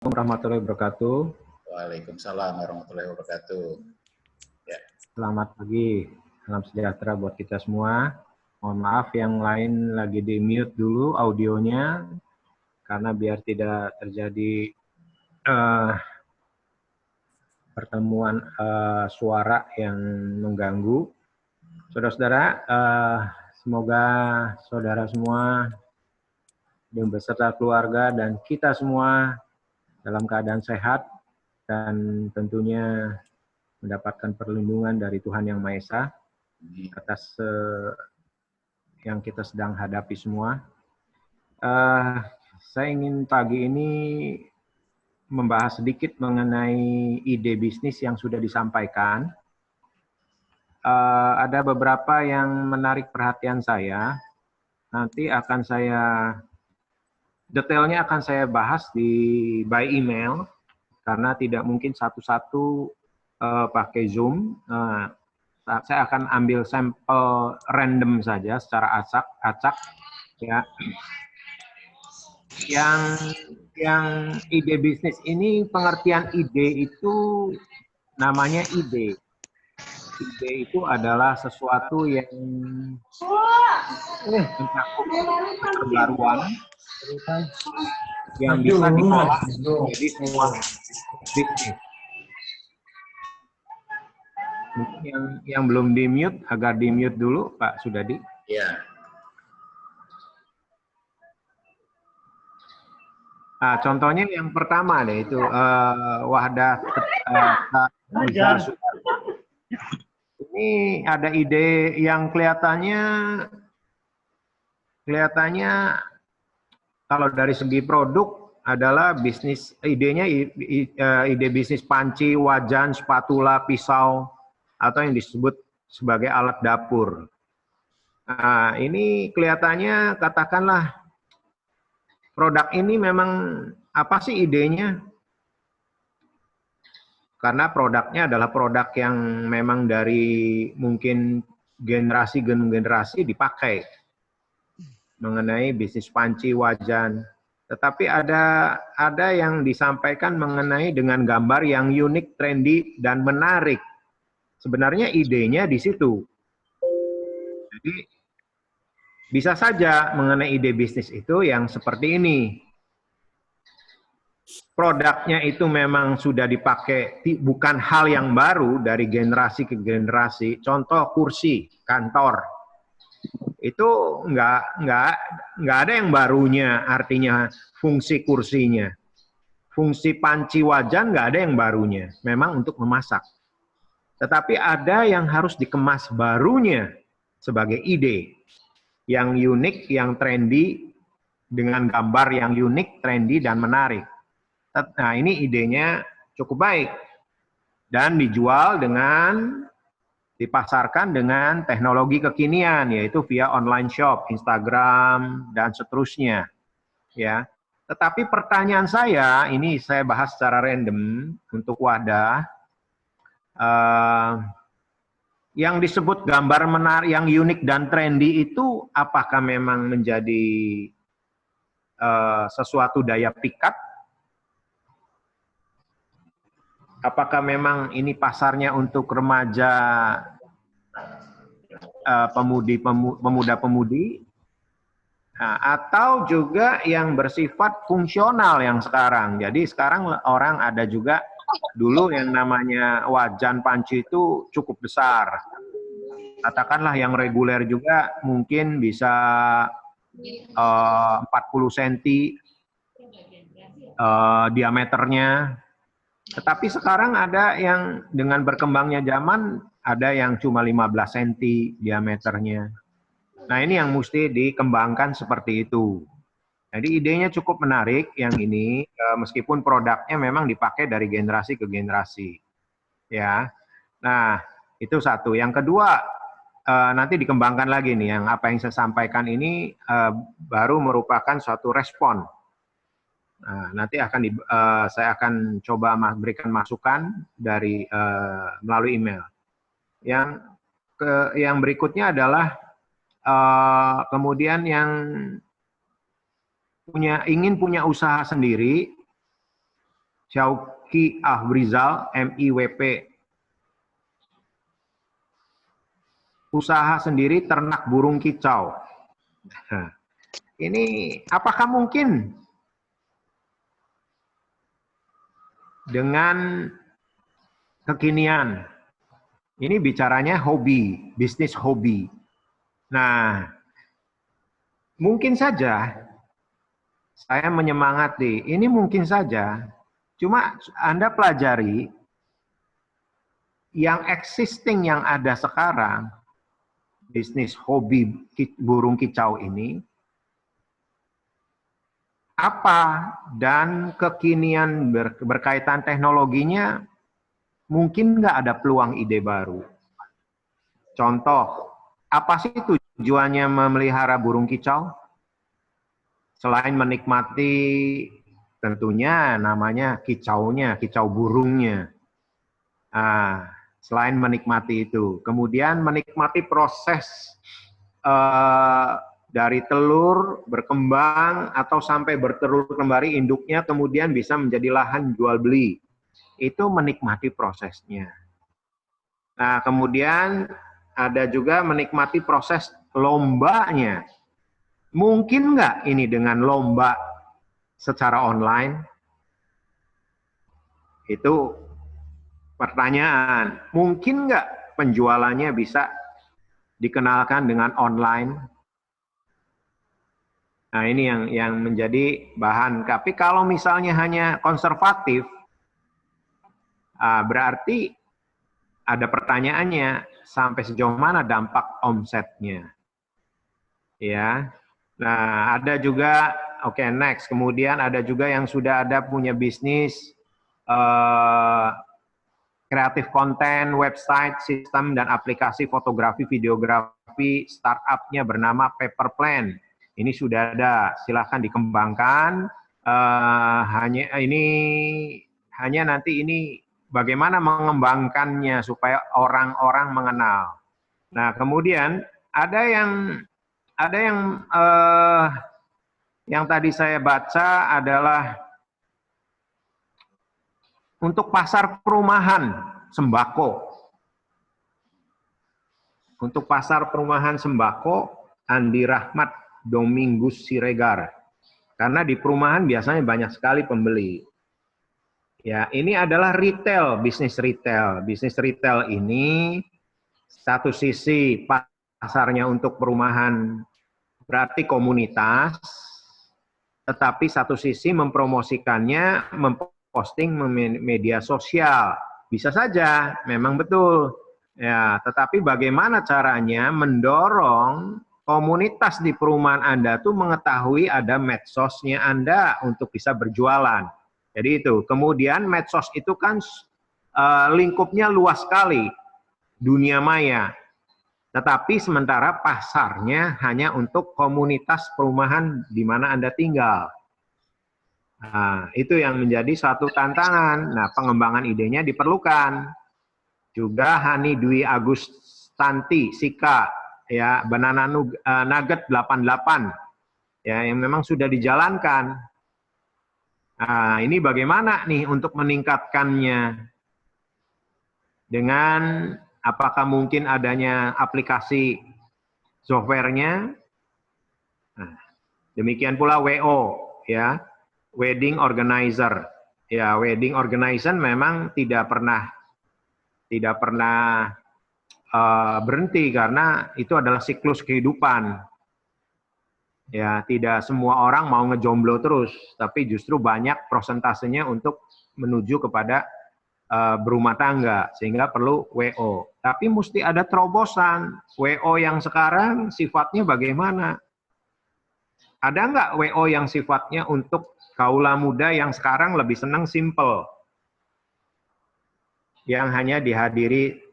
Warahmatullahi wabarakatuh. Waalaikumsalam warahmatullahi wabarakatuh. Ya. Selamat pagi, salam sejahtera buat kita semua. Mohon maaf yang lain lagi di mute dulu audionya, karena biar tidak terjadi pertemuan suara yang mengganggu. Saudara-saudara, semoga saudara semua dan beserta keluarga dan kita semua dalam keadaan sehat dan tentunya mendapatkan perlindungan dari Tuhan Yang Maha Esa atas yang kita sedang hadapi semua. Saya ingin pagi ini membahas sedikit mengenai ide bisnis yang sudah disampaikan. Ada beberapa yang menarik perhatian saya. Nanti akan detailnya akan saya bahas by email, karena tidak mungkin satu-satu pakai Zoom. Saya akan ambil sampel random saja secara acak, ya. Yang ide bisnis ini, pengertian ide itu namanya ide. Ide itu adalah sesuatu yang mencakup kebaruan yang bisa diolah menjadi sebuah bisnis. Mungkin yang belum di-mute, agar di-mute dulu, Pak Sudadi. Ya. Nah, contohnya yang pertama deh, itu Wahdah ini ada ide yang kelihatannya kalau dari segi produk adalah bisnis, idenya ide bisnis panci, wajan, spatula, pisau, atau yang disebut sebagai alat dapur. Nah, ini kelihatannya, katakanlah, produk ini memang apa sih idenya? Karena produknya adalah produk yang memang dari mungkin generasi dipakai mengenai bisnis panci, wajan. Tetapi ada yang disampaikan mengenai dengan gambar yang unik, trendy, dan menarik. Sebenarnya idenya di situ. Jadi bisa saja mengenai ide bisnis itu yang seperti ini. Produknya itu memang sudah dipakai, bukan hal yang baru dari generasi ke generasi. Contoh kursi kantor, itu nggak ada yang barunya, artinya fungsi kursinya. Fungsi panci wajan nggak ada yang barunya, memang untuk memasak. Tetapi ada yang harus dikemas barunya sebagai ide yang unik, yang trendy, dengan gambar yang unik, trendy, dan menarik. Nah, ini idenya cukup baik. Dan dijual dipasarkan dengan teknologi kekinian, yaitu via online shop, Instagram, dan seterusnya. Ya. Tetapi pertanyaan saya, ini saya bahas secara random untuk Wadah, yang disebut gambar menarik, yang unik dan trendy itu apakah memang menjadi sesuatu daya pikat? Apakah memang ini pasarnya untuk remaja, pemuda-pemudi, atau juga yang bersifat fungsional yang sekarang? Jadi sekarang orang ada juga, dulu yang namanya wajan panci itu cukup besar. Katakanlah yang reguler juga mungkin bisa 40 cm diameternya. Tetapi sekarang ada yang dengan berkembangnya zaman, ada yang cuma 15 cm diameternya. Nah, ini yang mesti dikembangkan seperti itu. Jadi idenya cukup menarik yang ini, meskipun produknya memang dipakai dari generasi ke generasi. Ya. Nah, itu satu. Yang kedua, nanti dikembangkan lagi nih, yang apa yang saya sampaikan ini baru merupakan suatu respon. Nah, nanti saya akan coba berikan masukan dari melalui email. Yang berikutnya adalah kemudian yang ingin punya usaha sendiri, Syauqi Ahbrizal, MIWP. Usaha sendiri ternak burung kicau. Nah, ini apakah mungkin dengan kekinian? Ini bicaranya hobi, bisnis hobi. Nah, mungkin saja saya menyemangati, ini mungkin saja. Cuma Anda pelajari yang existing yang ada sekarang, bisnis hobi burung kicau ini, apa dan kekinian berkaitan teknologinya, mungkin nggak ada peluang ide baru. Contoh, apa sih tujuannya memelihara burung kicau? Selain menikmati tentunya namanya kicaunya, kicau burungnya. Selain menikmati itu, kemudian menikmati proses dari telur berkembang atau sampai bertelur kembali induknya, kemudian bisa menjadi lahan jual beli. Itu menikmati prosesnya. Nah, kemudian ada juga menikmati proses lombanya. Mungkin nggak ini dengan lomba secara online? Itu pertanyaan. Mungkin nggak penjualannya bisa dikenalkan dengan online? Nah, ini yang menjadi bahan. Tapi kalau misalnya hanya konservatif, berarti ada pertanyaannya, sampai sejauh mana dampak omsetnya? Ya. Nah, ada juga, oke, next. Kemudian ada juga yang sudah ada punya bisnis kreatif konten, website, sistem, dan aplikasi fotografi, videografi, startup-nya bernama Paperplan. Ini sudah ada, silahkan dikembangkan. Hanya nanti ini bagaimana mengembangkannya supaya orang-orang mengenal. Nah, kemudian ada yang tadi saya baca adalah untuk pasar perumahan sembako. Untuk pasar perumahan sembako, Andi Rahmat Domingus Siregar. Karena di perumahan biasanya banyak sekali pembeli. Ya, ini adalah retail, bisnis retail. Bisnis retail ini satu sisi pasarnya untuk perumahan berarti komunitas, tetapi satu sisi mempromosikannya, memposting media sosial. Bisa saja, memang betul. Ya, tetapi bagaimana caranya mendorong komunitas di perumahan Anda tuh mengetahui ada medsosnya Anda untuk bisa berjualan. Jadi itu. Kemudian medsos itu kan lingkupnya luas sekali, dunia maya. Tetapi sementara pasarnya hanya untuk komunitas perumahan di mana Anda tinggal. Nah, itu yang menjadi satu tantangan. Nah, pengembangan idenya diperlukan. Juga Hani Dwi Agustanti, Sika, ya, Banana Nugget 88, ya, yang memang sudah dijalankan. Nah, ini bagaimana nih untuk meningkatkannya? Dengan apakah mungkin adanya aplikasi softwarenya? Nah, demikian pula WO, ya, wedding organizer. Ya, wedding organizer memang tidak pernah berhenti karena itu adalah siklus kehidupan. Ya, tidak semua orang mau ngejomblo terus, tapi justru banyak prosentasenya untuk menuju kepada berumah tangga, sehingga perlu WO. Tapi mesti ada terobosan. WO yang sekarang sifatnya bagaimana? Ada nggak WO yang sifatnya untuk kaula muda yang sekarang lebih senang simple? Yang hanya dihadiri.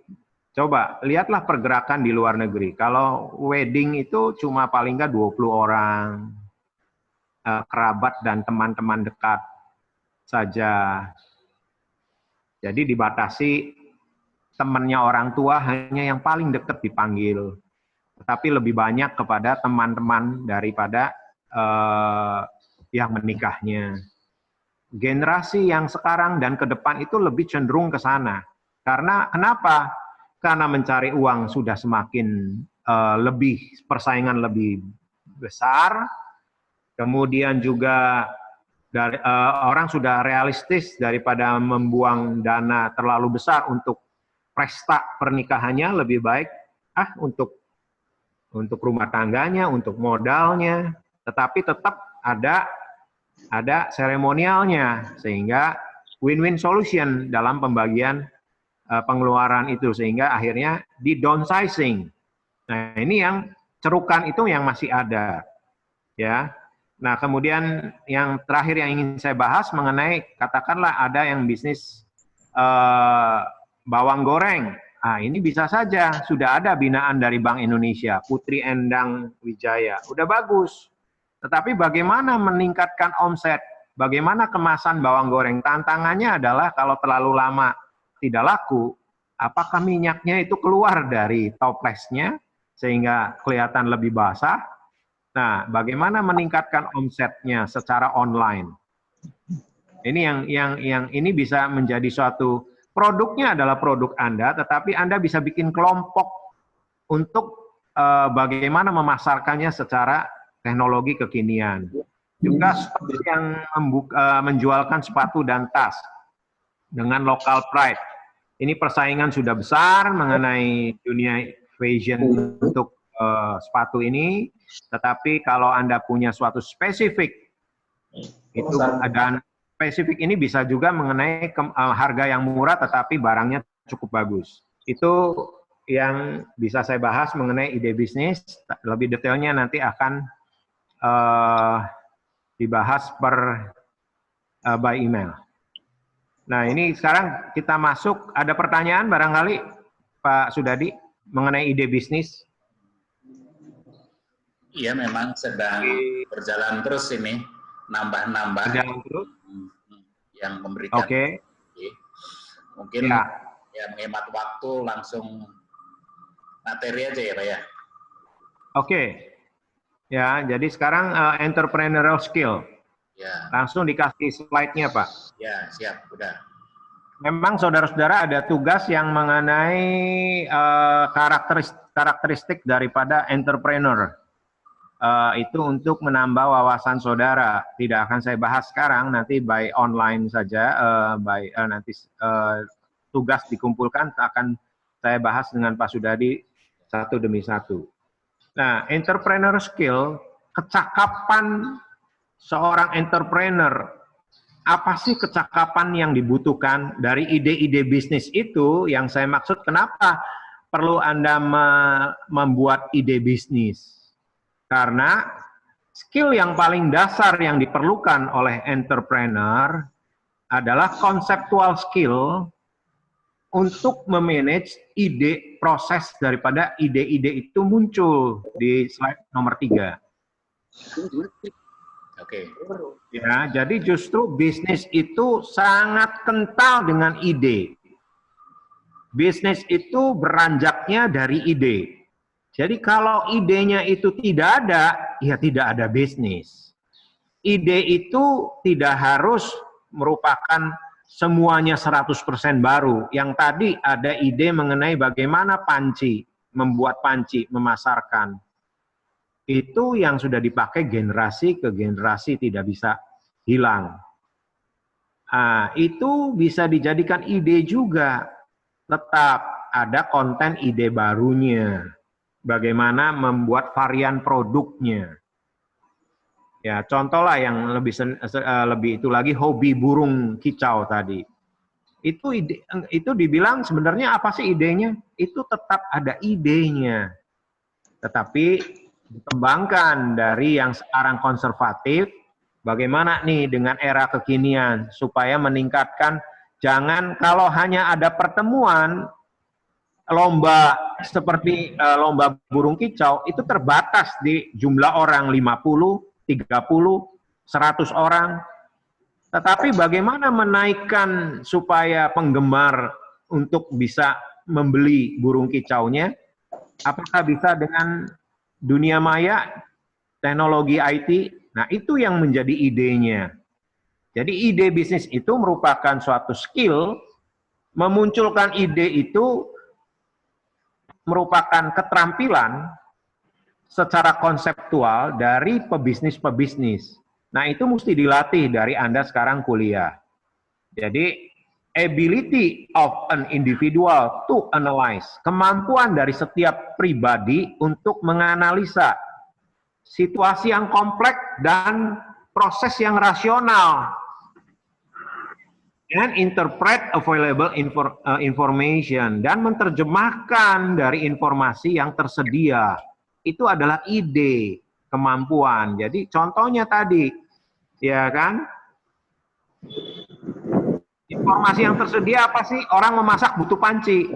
Coba, lihatlah pergerakan di luar negeri. Kalau wedding itu cuma paling nggak 20 orang, kerabat dan teman-teman dekat saja. Jadi dibatasi temannya orang tua hanya yang paling dekat dipanggil. Tetapi lebih banyak kepada teman-teman daripada yang menikahnya. generasi yang sekarang dan ke depan itu lebih cenderung ke sana. Karena kenapa? Karena mencari uang sudah semakin lebih, persaingan lebih besar, kemudian juga orang sudah realistis daripada membuang dana terlalu besar untuk pesta pernikahannya, lebih baik untuk rumah tangganya, untuk modalnya, tetapi tetap ada seremonialnya, sehingga win-win solution dalam pembagian pengeluaran itu, sehingga akhirnya di downsizing. Nah, ini yang cerukan itu yang masih ada, ya. Nah, kemudian yang terakhir yang ingin saya bahas mengenai, katakanlah ada yang bisnis bawang goreng. Nah, ini bisa saja sudah ada binaan dari Bank Indonesia, Putri Endang Wijaya, udah bagus. Tetapi bagaimana meningkatkan omset? Bagaimana kemasan bawang goreng? Tantangannya adalah kalau terlalu lama tidak laku, apakah minyaknya itu keluar dari toplesnya sehingga kelihatan lebih basah? Nah, bagaimana meningkatkan omsetnya secara online? Ini yang ini bisa menjadi suatu, produknya adalah produk Anda, tetapi Anda bisa bikin kelompok untuk bagaimana memasarkannya secara teknologi kekinian. Juga seperti yang menjualkan sepatu dan tas dengan local pride. Ini persaingan sudah besar mengenai dunia fashion untuk sepatu ini, tetapi kalau Anda punya suatu spesifik, itu dan spesifik ini bisa juga mengenai harga yang murah tetapi barangnya cukup bagus. Itu yang bisa saya bahas mengenai ide bisnis. Lebih detailnya nanti akan dibahas by email. Nah, ini sekarang kita masuk, ada pertanyaan barangkali Pak Sudadi mengenai ide bisnis? Iya, memang sedang berjalan terus ini, nambah-nambah. Berjalan terus? Yang memberikan. Oke. Mungkin ya menghemat waktu, langsung materi aja ya Pak ya. Oke. Ya, jadi sekarang entrepreneurial skill. Ya. Langsung dikasih slide-nya, Pak. Ya, siap, udah. Memang saudara-saudara ada tugas yang mengenai karakteristik daripada entrepreneur. Itu untuk menambah wawasan saudara. Tidak akan saya bahas sekarang, nanti by online saja, nanti tugas dikumpulkan akan saya bahas dengan Pak Sudadi satu demi satu. Nah, entrepreneur skill, kecakapan seorang entrepreneur, apa sih kecakapan yang dibutuhkan dari ide-ide bisnis itu? Yang saya maksud, kenapa perlu Anda membuat ide bisnis? Karena skill yang paling dasar yang diperlukan oleh entrepreneur adalah conceptual skill untuk memanage ide, proses daripada ide-ide itu muncul di slide nomor 3. Oke. Ya, jadi justru bisnis itu sangat kental dengan ide. Bisnis itu beranjaknya dari ide. Jadi kalau idenya itu tidak ada, ya tidak ada bisnis. Ide itu tidak harus merupakan semuanya 100% baru. Yang tadi ada ide mengenai bagaimana panci, membuat panci, memasarkan. Itu yang sudah dipakai generasi ke generasi tidak bisa hilang. Nah, itu bisa dijadikan ide juga. Tetap ada konten ide barunya. Bagaimana membuat varian produknya. Ya, contoh lah yang lebih itu lagi, hobi burung kicau tadi. Itu dibilang sebenarnya apa sih idenya? Itu tetap ada idenya. Tetapi dikembangkan dari yang sekarang konservatif, bagaimana nih dengan era kekinian supaya meningkatkan, jangan kalau hanya ada pertemuan lomba seperti lomba burung kicau itu terbatas di jumlah orang 50, 30, 100 orang. Tetapi bagaimana menaikkan supaya penggemar untuk bisa membeli burung kicaunya? Apakah bisa dengan dunia maya, teknologi IT? Nah, itu yang menjadi idenya. Jadi ide bisnis itu merupakan suatu skill, memunculkan ide itu merupakan keterampilan secara konseptual dari pebisnis-pebisnis. Nah, itu mesti dilatih dari Anda sekarang kuliah. Jadi, ability of an individual to analyze, kemampuan dari setiap pribadi untuk menganalisa situasi yang kompleks dan proses yang rasional, and interpret available information, dan menerjemahkan dari informasi yang tersedia. Itu adalah ide, kemampuan. Jadi contohnya tadi, ya kan? Informasi yang tersedia apa sih? Orang memasak butuh panci.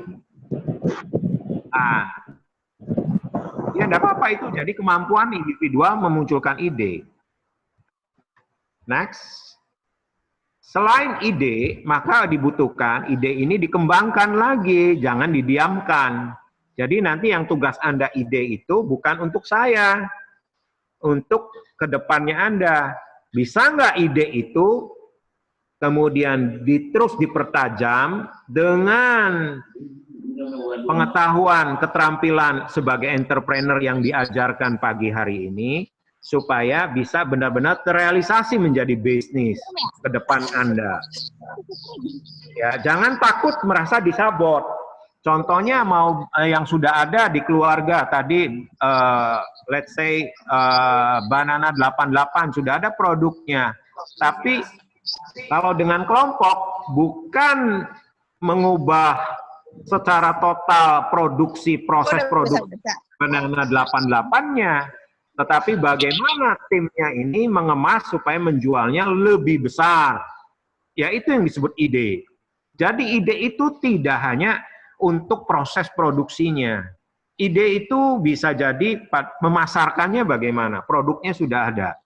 Nah, ya enggak apa-apa itu. Jadi kemampuan individual memunculkan ide. Next. Selain ide, maka dibutuhkan ide ini dikembangkan lagi, jangan didiamkan. Jadi nanti yang tugas Anda ide itu bukan untuk saya, untuk kedepannya Anda. Bisa nggak ide itu kemudian terus dipertajam dengan pengetahuan, keterampilan sebagai entrepreneur yang diajarkan pagi hari ini, supaya bisa benar-benar terrealisasi menjadi bisnis ke depan Anda. Ya, jangan takut merasa disabot. Contohnya mau yang sudah ada di keluarga tadi, let's say Banana 88 sudah ada produknya. Tapi kalau dengan kelompok bukan mengubah secara total produksi, proses produksi Banana 88-nya, tetapi bagaimana timnya ini mengemas supaya menjualnya lebih besar. Ya, itu yang disebut ide. Jadi ide itu tidak hanya untuk proses produksinya. Ide itu bisa jadi memasarkannya bagaimana, produknya sudah ada.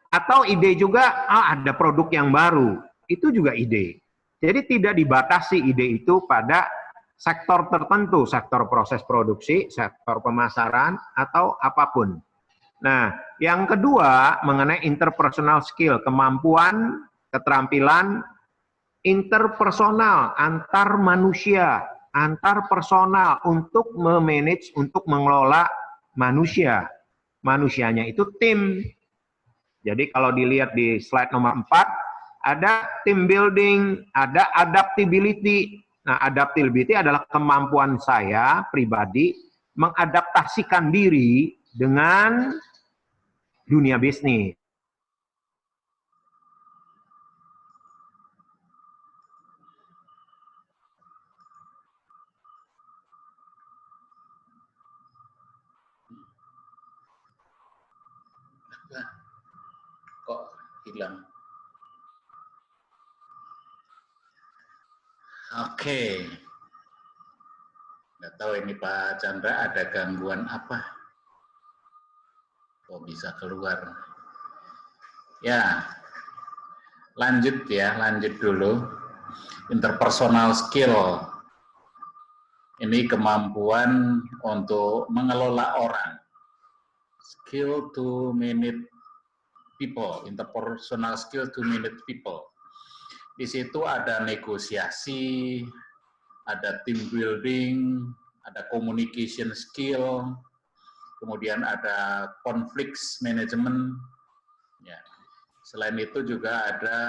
Atau ide juga, ada produk yang baru, itu juga ide. Jadi tidak dibatasi ide itu pada sektor tertentu, sektor proses produksi, sektor pemasaran, atau apapun. Nah, yang kedua mengenai interpersonal skill, kemampuan, keterampilan interpersonal, antar manusia, antar personal untuk memanage, untuk mengelola manusia. Manusianya itu tim. Jadi kalau dilihat di slide nomor 4, ada team building, ada adaptability. Nah, adaptability adalah kemampuan saya pribadi mengadaptasikan diri dengan dunia bisnis. Kok hilang? Oke. Nggak tahu ini Pak Chandra ada gangguan apa? Kok bisa keluar? Ya, lanjut dulu. Interpersonal skill. Ini kemampuan untuk mengelola orang. Skill to manage people, interpersonal skill to manage people. Di situ ada negosiasi, ada team building, ada communication skill, kemudian ada conflict management. Ya. Selain itu juga ada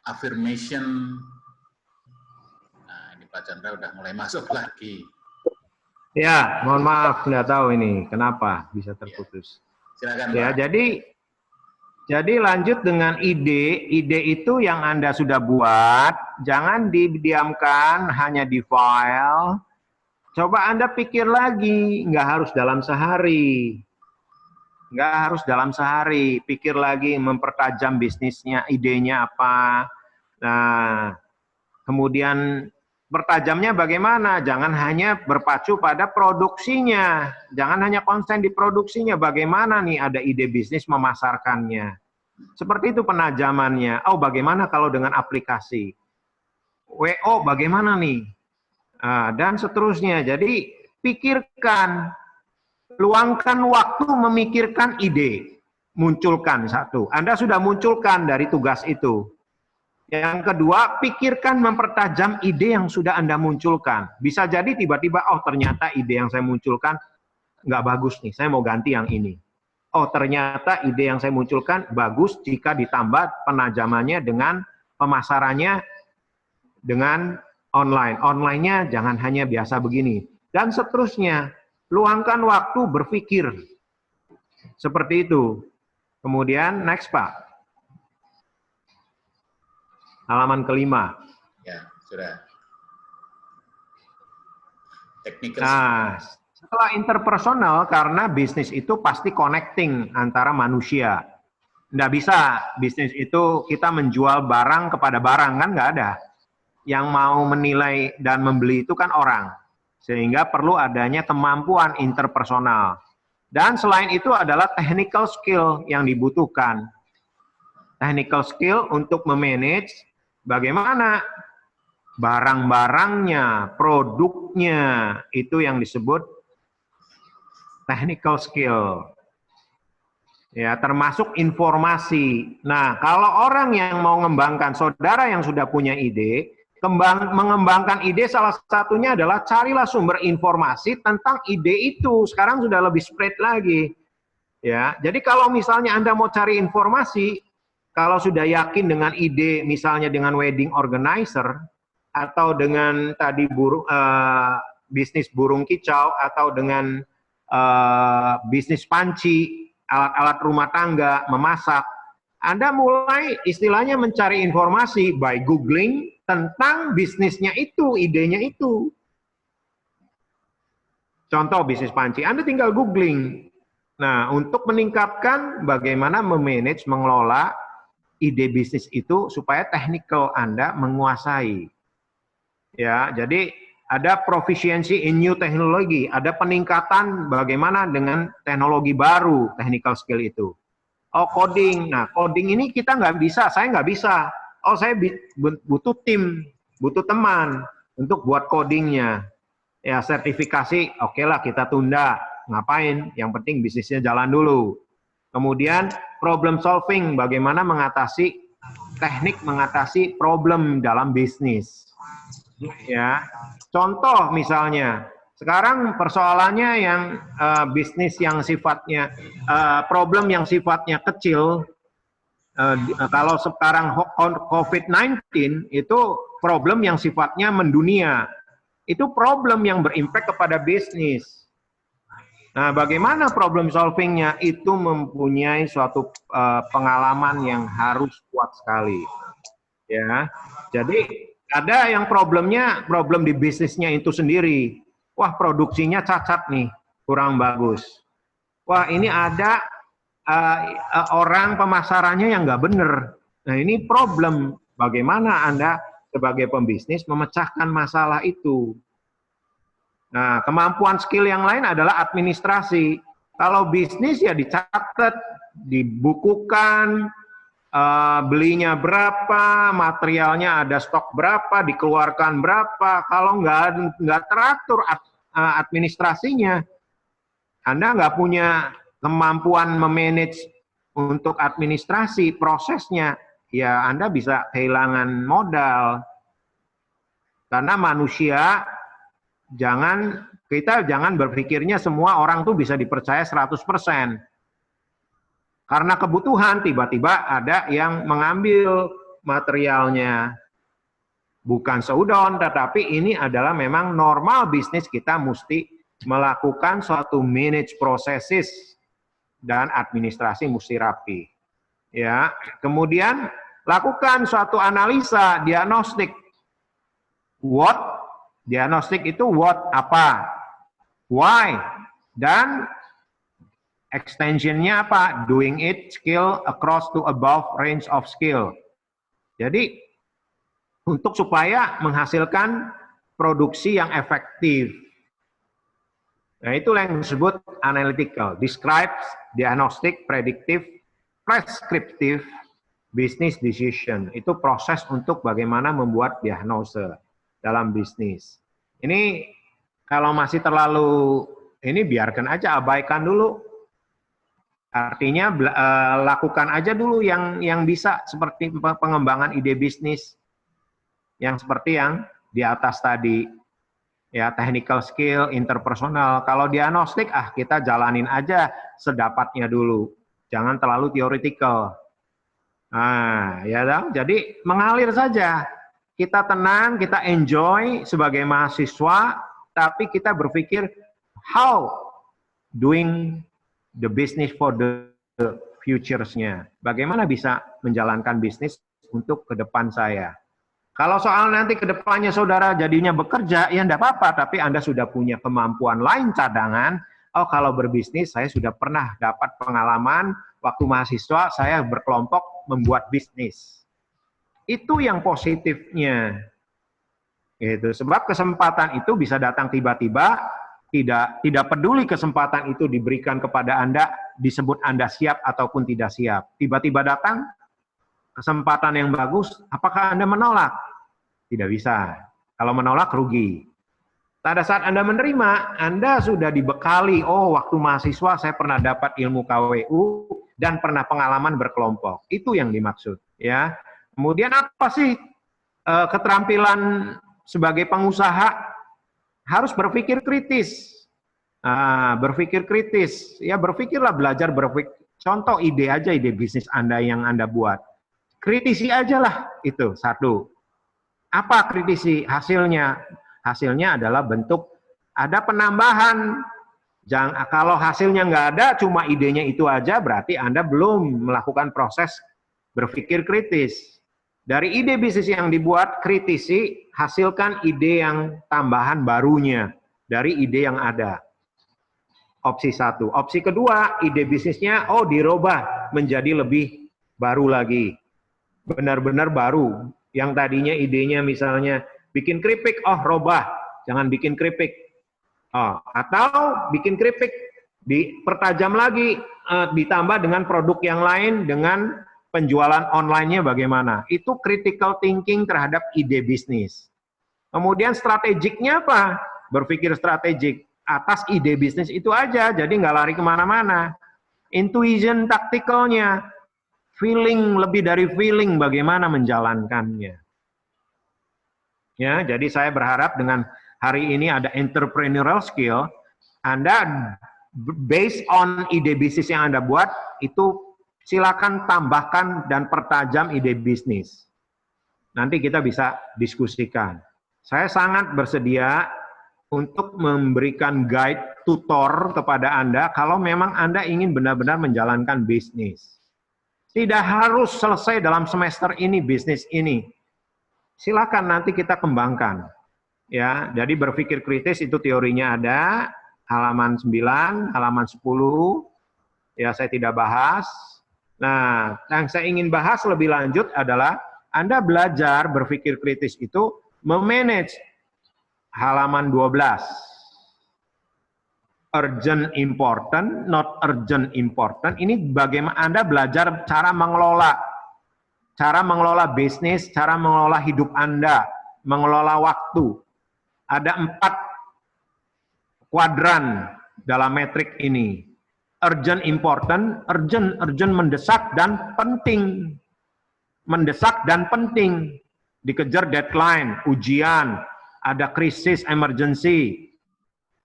affirmation. Nah, ini Pak Chandra udah mulai masuk lagi. Ya, mohon maaf, nggak tahu ini kenapa bisa terputus. Silakan, ya, Pak. Jadi lanjut dengan ide. Ide itu yang Anda sudah buat, jangan didiamkan hanya di file. Coba Anda pikir lagi, nggak harus dalam sehari. Nggak harus dalam sehari, pikir lagi, mempertajam bisnisnya, idenya apa. Nah, kemudian bertajamnya bagaimana? Jangan hanya berpacu pada produksinya. Jangan hanya konsen di produksinya. Bagaimana nih ada ide bisnis memasarkannya. Seperti itu penajamannya. Oh, bagaimana kalau dengan aplikasi? WO bagaimana nih? Dan seterusnya. Jadi pikirkan, luangkan waktu memikirkan ide. munculkan satu. Anda sudah munculkan dari tugas itu. Yang kedua, pikirkan mempertajam ide yang sudah Anda munculkan. Bisa jadi tiba-tiba, oh ternyata ide yang saya munculkan nggak bagus nih, saya mau ganti yang ini. Oh ternyata ide yang saya munculkan bagus jika ditambah penajamannya dengan pemasarannya dengan online. Online-nya jangan hanya biasa begini. Dan seterusnya, luangkan waktu berpikir. Seperti itu. Kemudian, next Pak. Halaman kelima. Ya, sudah. Technical. Nah, setelah interpersonal, karena bisnis itu pasti connecting antara manusia. Nggak bisa bisnis itu kita menjual barang kepada barang, kan nggak ada. Yang mau menilai dan membeli itu kan orang. Sehingga perlu adanya kemampuan interpersonal. Dan selain itu adalah technical skill yang dibutuhkan. Technical skill untuk memanage bagaimana barang-barangnya, produknya, itu yang disebut technical skill. Ya, termasuk informasi. Nah, kalau orang yang mau mengembangkan, saudara yang sudah punya ide, mengembangkan ide salah satunya adalah carilah sumber informasi tentang ide itu. Sekarang sudah lebih spread lagi. Ya, jadi kalau misalnya Anda mau cari informasi, kalau sudah yakin dengan ide, misalnya dengan wedding organizer, atau dengan tadi bisnis burung kicau, atau dengan bisnis panci, alat-alat rumah tangga, memasak, Anda mulai istilahnya mencari informasi by googling tentang bisnisnya itu, idenya itu. Contoh bisnis panci, Anda tinggal googling. Nah, untuk meningkatkan bagaimana memanage, mengelola ide bisnis itu supaya technical Anda menguasai. Ya, jadi ada proficiency in new technology, ada peningkatan bagaimana dengan teknologi baru, technical skill itu. Oh, coding. Nah, coding ini kita nggak bisa, saya nggak bisa. Oh, saya butuh tim, butuh teman untuk buat codingnya. Ya, sertifikasi, oke lah kita tunda. Ngapain? Yang penting bisnisnya jalan dulu. Kemudian problem solving, bagaimana mengatasi teknik mengatasi problem dalam bisnis. Ya, contoh misalnya, sekarang persoalannya yang bisnis yang sifatnya problem yang sifatnya kecil. Kalau sekarang COVID-19 itu problem yang sifatnya mendunia, itu problem yang berimpact kepada bisnis. Nah, bagaimana problem solvingnya? Itu mempunyai suatu pengalaman yang harus kuat sekali. Ya, jadi ada yang problemnya problem di bisnisnya itu sendiri. Wah, produksinya cacat nih, kurang bagus. Wah, ini ada orang pemasarannya yang nggak benar. Nah, ini problem. Bagaimana Anda sebagai pembisnis memecahkan masalah itu? Nah, kemampuan skill yang lain adalah administrasi. Kalau bisnis ya dicatat, dibukukan, belinya berapa, materialnya ada stok berapa, dikeluarkan berapa. Kalau nggak teratur administrasinya, Anda nggak punya kemampuan memanage untuk administrasi prosesnya, ya Anda bisa kehilangan modal. Karena manusia, kita jangan berpikirnya semua orang tuh bisa dipercaya 100%. Karena kebutuhan, tiba-tiba ada yang mengambil materialnya. Bukan seudon, tetapi ini adalah memang normal bisnis, kita mesti melakukan suatu manage processes dan administrasi mesti rapi. Ya, kemudian lakukan suatu analisa, diagnostik. What? Diagnostik itu what, apa, why, dan extensionnya apa, doing it skill across to above range of skill. Jadi untuk supaya menghasilkan produksi yang efektif. Nah, itulah yang disebut analytical, describe, diagnostic, predictive, prescriptive, business decision. Itu proses untuk bagaimana membuat diagnose dalam bisnis. Ini kalau masih terlalu, ini biarkan aja, abaikan dulu. Artinya lakukan aja dulu yang bisa, seperti pengembangan ide bisnis yang seperti yang di atas tadi. Ya, technical skill, interpersonal. Kalau diagnostik, kita jalanin aja sedapatnya dulu. Jangan terlalu theoretical. Nah, ya dong. Jadi mengalir saja. Kita tenang, kita enjoy sebagai mahasiswa, tapi kita berpikir how doing the business for the futures-nya. Bagaimana bisa menjalankan bisnis untuk ke depan saya. Kalau soal nanti ke depannya saudara jadinya bekerja, ya enggak apa-apa, tapi Anda sudah punya kemampuan lain cadangan. Oh, kalau berbisnis, saya sudah pernah dapat pengalaman, waktu mahasiswa, saya berkelompok membuat bisnis. Itu yang positifnya. Gitu. Sebab kesempatan itu bisa datang tiba-tiba, tidak peduli kesempatan itu diberikan kepada Anda, disebut Anda siap ataupun tidak siap. Tiba-tiba datang, kesempatan yang bagus, apakah Anda menolak? Tidak bisa. Kalau menolak, rugi. Pada saat Anda menerima, Anda sudah dibekali, oh waktu mahasiswa saya pernah dapat ilmu KWU dan pernah pengalaman berkelompok. Itu yang dimaksud. Ya. Kemudian apa sih keterampilan sebagai pengusaha? Harus berpikir kritis. Berpikir kritis. Ya, berpikirlah, belajar berpikir. Contoh ide aja, ide bisnis Anda yang Anda buat. Kritisi aja lah, itu satu. Apa kritisi? Hasilnya? Hasilnya adalah bentuk ada penambahan. Kalau hasilnya nggak ada, cuma idenya itu aja, berarti Anda belum melakukan proses berpikir kritis. Dari ide bisnis yang dibuat, kritisi, hasilkan ide yang tambahan barunya dari ide yang ada. Opsi satu. Opsi kedua, ide bisnisnya, dirubah menjadi lebih baru lagi. Benar-benar baru. Yang tadinya idenya misalnya bikin keripik, robah, jangan bikin keripik. Atau bikin keripik, dipertajam lagi, ditambah dengan produk yang lain, dengan penjualan online-nya bagaimana. Itu critical thinking terhadap ide bisnis. Kemudian strategiknya apa? Berpikir strategik. Atas ide bisnis itu aja, jadi nggak lari kemana-mana. Intuition taktikalnya, feeling, lebih dari feeling, bagaimana menjalankannya. Ya, jadi saya berharap dengan hari ini ada entrepreneurial skill, Anda based on ide bisnis yang Anda buat, itu silakan tambahkan dan pertajam ide bisnis. Nanti kita bisa diskusikan. Saya sangat bersedia untuk memberikan guide, tutor kepada Anda kalau memang Anda ingin benar-benar menjalankan bisnis. Tidak harus selesai dalam semester ini bisnis ini. Silakan nanti kita kembangkan. Ya, jadi berpikir kritis itu teorinya ada, halaman 9, halaman 10. Ya, saya tidak bahas. Nah, yang saya ingin bahas lebih lanjut adalah Anda belajar berpikir kritis itu memanage halaman 12. Urgent important, not urgent important. Ini bagaimana Anda belajar cara mengelola bisnis, cara mengelola hidup Anda, mengelola waktu. Ada 4 kuadran dalam metrik ini. Urgent important, urgent mendesak dan penting. Mendesak dan penting. Dikejar deadline, ujian, ada krisis, emergency.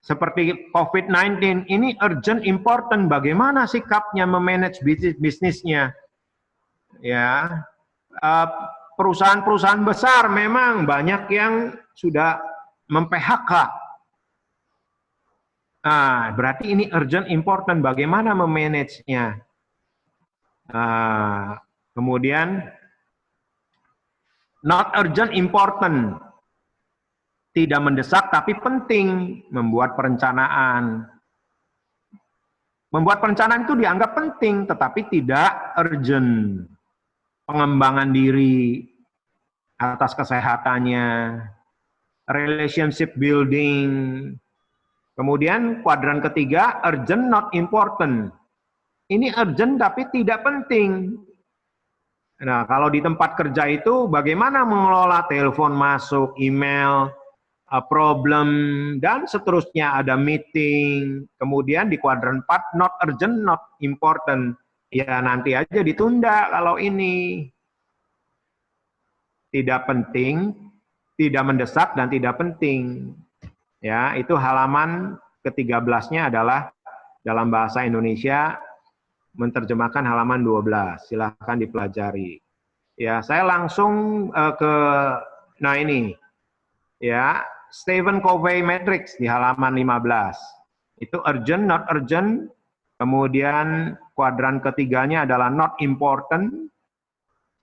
Seperti COVID-19, ini urgent important, bagaimana sikapnya memanage bisnisnya. Ya, perusahaan-perusahaan besar memang banyak yang sudah mem-PHK. Nah, berarti ini urgent important, bagaimana memanage-nya. Kemudian, not urgent important. Tidak mendesak tapi penting, membuat perencanaan. Membuat perencanaan itu dianggap penting tetapi tidak urgent. Pengembangan diri atas kesehatannya, relationship building. Kemudian kuadran ketiga, urgent not important. Ini urgent tapi tidak penting. Nah, kalau di tempat kerja itu bagaimana mengelola telepon masuk, email, problem, dan seterusnya. Ada meeting. Kemudian di kuadran 4, not urgent, not important. Ya nanti aja ditunda kalau ini. Tidak penting, tidak mendesak, dan tidak penting. Ya, itu halaman ke-13-nya adalah dalam bahasa Indonesia menerjemahkan halaman 12. Silahkan dipelajari. Ya, saya langsung nah ini. Ya, Stephen Covey Matrix di halaman 15. Itu urgent, not urgent. Kemudian kuadran ketiganya adalah not important.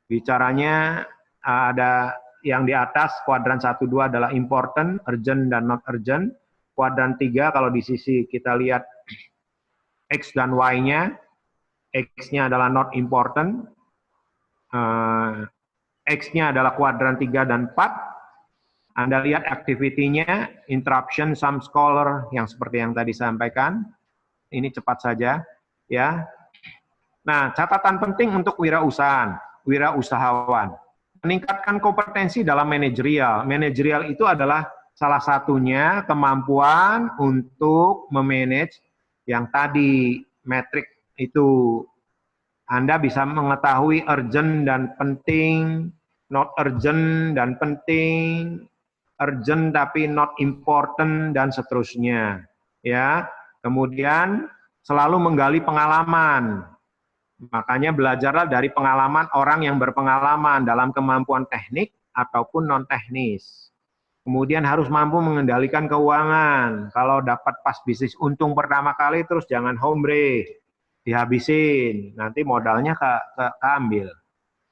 Bicaranya ada yang di atas, kuadran 1, 2 adalah important, urgent, dan not urgent. Kuadran 3, kalau di sisi kita lihat X dan Y-nya, X-nya adalah not important, X-nya adalah kuadran 3 dan 4. Anda lihat activity-nya, interruption, some scholar, yang seperti yang tadi sampaikan. Ini cepat saja. Ya. Nah, catatan penting untuk wirausahawan. Meningkatkan kompetensi dalam manajerial. Manajerial itu adalah salah satunya kemampuan untuk memanage yang tadi metrik itu. Anda bisa mengetahui urgent dan penting, not urgent dan penting, urgent tapi not important, dan seterusnya. Ya, kemudian selalu menggali pengalaman. Makanya belajarlah dari pengalaman orang yang berpengalaman dalam kemampuan teknik ataupun non-teknis. Kemudian harus mampu mengendalikan keuangan. Kalau dapat pas bisnis untung pertama kali, terus jangan hombre, dihabisin. Nanti modalnya keambil.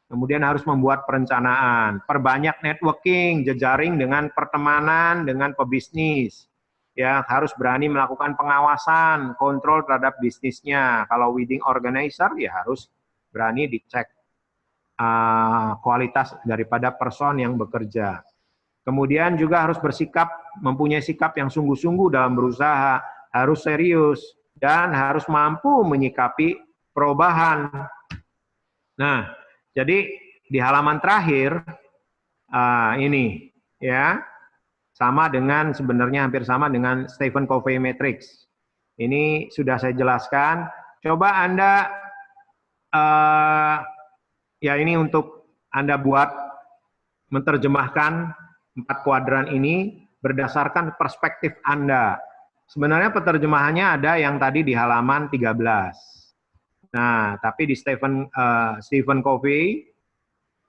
Kemudian harus membuat perencanaan. Perbanyak networking, jejaring dengan pertemanan, dengan pebisnis. Ya, harus berani melakukan pengawasan, kontrol terhadap bisnisnya. Kalau wedding organizer, ya harus berani dicek kualitas daripada person yang bekerja. Kemudian juga harus bersikap, mempunyai sikap yang sungguh-sungguh dalam berusaha, harus serius, dan harus mampu menyikapi perubahan. Nah, jadi di halaman terakhir, ini, ya, sama dengan, sebenarnya hampir sama dengan Stephen Covey Matrix. Ini sudah saya jelaskan. Coba Anda, ya ini untuk Anda buat menerjemahkan 4 kuadran ini berdasarkan perspektif Anda. Sebenarnya penerjemahannya ada yang tadi di halaman 13. Nah, tapi di Stephen Covey,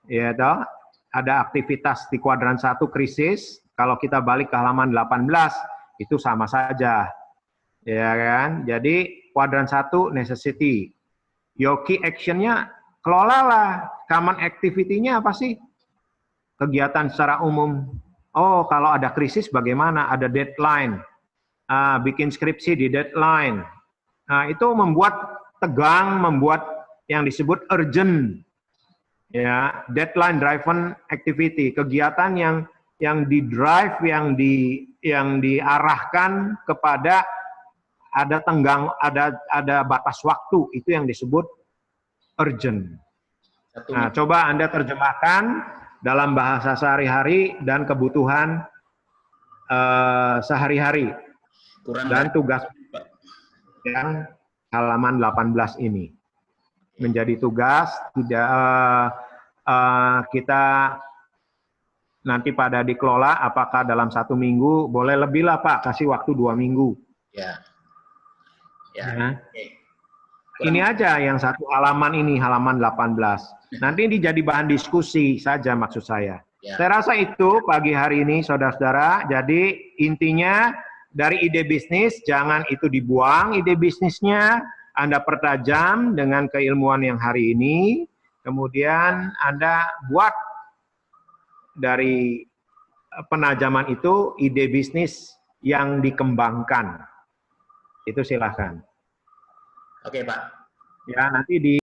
ya toh, ada aktivitas di kuadran 1 krisis. Kalau kita balik ke halaman 18, itu sama saja. Ya kan? Jadi, kuadran 1, necessity. Your key action-nya, kelolalah. Common activity-nya apa sih? Kegiatan secara umum. Oh, kalau ada krisis bagaimana? Ada deadline. Bikin skripsi di deadline. Nah, itu membuat tegang, membuat yang disebut urgent. Ya, deadline driven activity. Kegiatan yang di-drive, yang diarahkan kepada ada tenggang, ada batas waktu, itu yang disebut urgent. Nah, coba Anda terjemahkan dalam bahasa sehari-hari dan kebutuhan sehari-hari. Dan tugas yang halaman 18 ini. Menjadi tugas, tidak kita nanti pada dikelola, apakah dalam 1 minggu, boleh lebih lah Pak, kasih waktu 2 minggu. Ya. Ini aja yang 1 halaman ini, halaman 18. Nanti ini jadi bahan diskusi saja maksud saya. Saya rasa itu pagi hari ini saudara-saudara, jadi intinya dari ide bisnis, jangan itu dibuang ide bisnisnya, Anda pertajam dengan keilmuan yang hari ini, kemudian Anda buat dari penajaman itu ide bisnis yang dikembangkan. Itu silahkan. Oke, Pak. Ya, nanti di